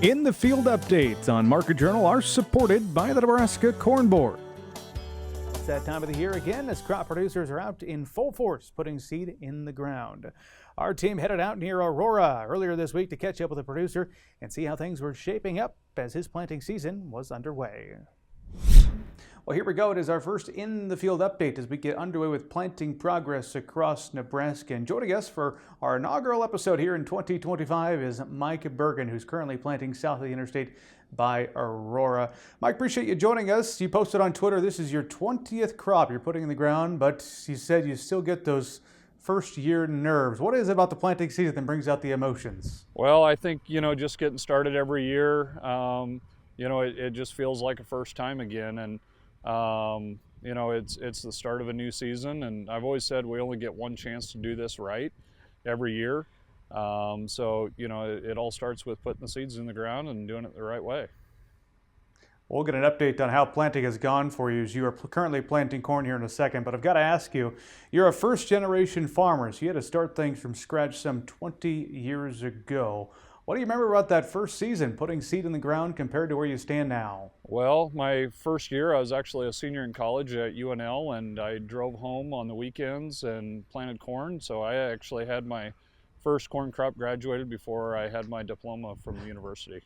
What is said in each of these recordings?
In the Field updates on Market Journal are supported by the Nebraska Corn Board. It's that time of the year again as crop producers are out in full force putting seed in the ground. Our team headed out near Aurora earlier this week to catch up with the producer and see how things were shaping up as his planting season was underway. Well, here we go. It is our first in the field update as we get underway with planting progress across Nebraska. And joining us for our inaugural episode here in 2025 is Mike Bergen, who's currently planting south of the interstate by Aurora. Mike, appreciate you joining us. You posted on Twitter this is your 20th crop you're putting in the ground, but you said you still get those first year nerves. What is it about the planting season that brings out the emotions? Well, I think, just getting started every year, it just feels like a first time again. And it's the start of a new season, and I've always said we only get one chance to do this right every year. It all starts with putting the seeds in the ground and doing it the right way. We'll get an update on how planting has gone for you as you are currently planting corn here in a second, but I've got to ask you, you're a first-generation farmer, so you had to start things from scratch some 20 years ago. What do you remember about that first season, putting seed in the ground compared to where you stand now? Well, my first year, I was actually a senior in college at UNL, and I drove home on the weekends and planted corn. So I actually had my first corn crop graduated before I had my diploma from the university.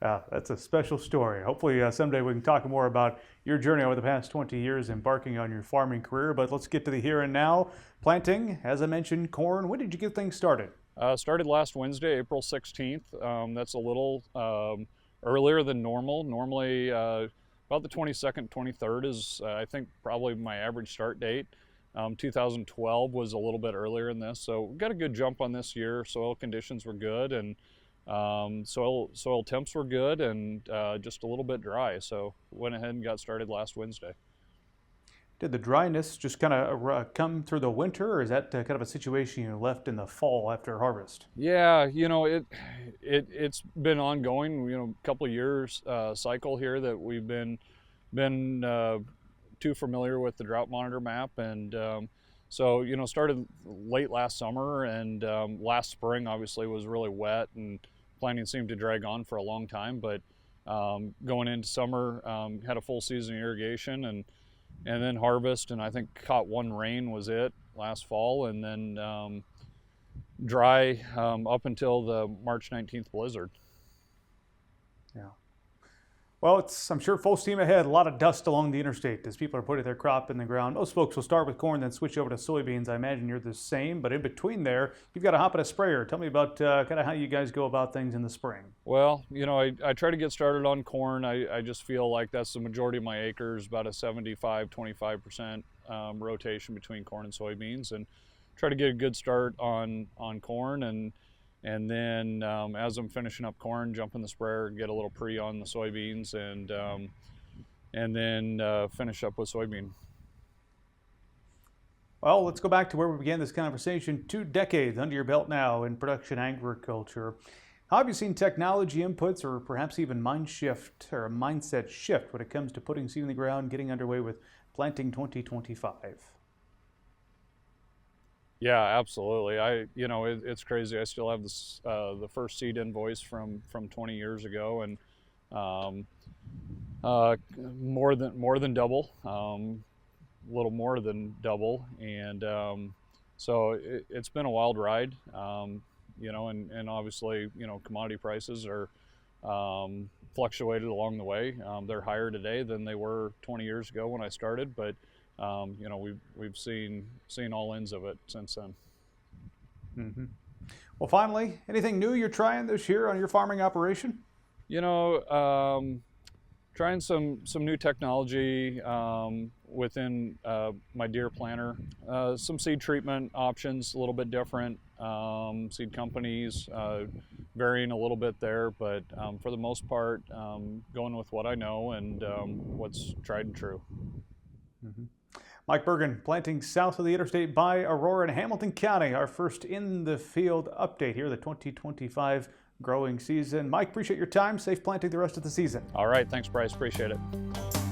That's a special story. Hopefully someday we can talk more about your journey over the past 20 years embarking on your farming career. But let's get to the here and now. Planting, as I mentioned, corn. When did you get things started? Started last Wednesday, April 16th. That's a little earlier than normal. Normally about the 22nd, 23rd is I think probably my average start date. 2012 was a little bit earlier in this, so we got a good jump on this year. Soil conditions were good, and soil temps were good, and just a little bit dry, so went ahead and got started last Wednesday. Did the dryness just kind of come through the winter, or is that kind of a situation you left in the fall after harvest? Yeah, it's been ongoing. A couple of years cycle here that we've been too familiar with the drought monitor map, and started late last summer, and last spring obviously was really wet, and planting seemed to drag on for a long time. But going into summer, had a full season irrigation, and then harvest, and I think caught one rain was it last fall, and then dry up until the March 19th blizzard. Yeah. Well, I'm sure full steam ahead. A lot of dust along the interstate as people are putting their crop in the ground. Most folks will start with corn, then switch over to soybeans. I imagine you're the same, but in between there, you've got to hop in a sprayer. Tell me about kind of how you guys go about things in the spring. Well, I try to get started on corn. I just feel like that's the majority of my acres, about a 75-25% rotation between corn and soybeans, and try to get a good start on corn, and then as I'm finishing up corn, jump in the sprayer, get a little pre on the soybeans, and then finish up with soybean. Well, let's go back to where we began this conversation. 2 decades under your belt now in production agriculture. How have you seen technology inputs, or perhaps even mindset shift when it comes to putting seed in the ground, getting underway with planting 2025? Yeah, absolutely. It's crazy. I still have this the first seed invoice from 20 years ago, and more than double, a little more than double, and so it's been a wild ride. And obviously, commodity prices are fluctuated along the way. They're higher today than they were 20 years ago when I started, but we've seen all ends of it since then. Mm-hmm. Well, finally, anything new you're trying this year on your farming operation? Trying some new technology within my deer planter. Some seed treatment options, a little bit different. Seed companies varying a little bit there, but for the most part, going with what I know and what's tried and true. Mm-hmm. Mike Bergen, planting south of the interstate by Aurora in Hamilton County. Our first in the field update here, the 2025 growing season. Mike, appreciate your time. Safe planting the rest of the season. All right. Thanks, Bryce. Appreciate it.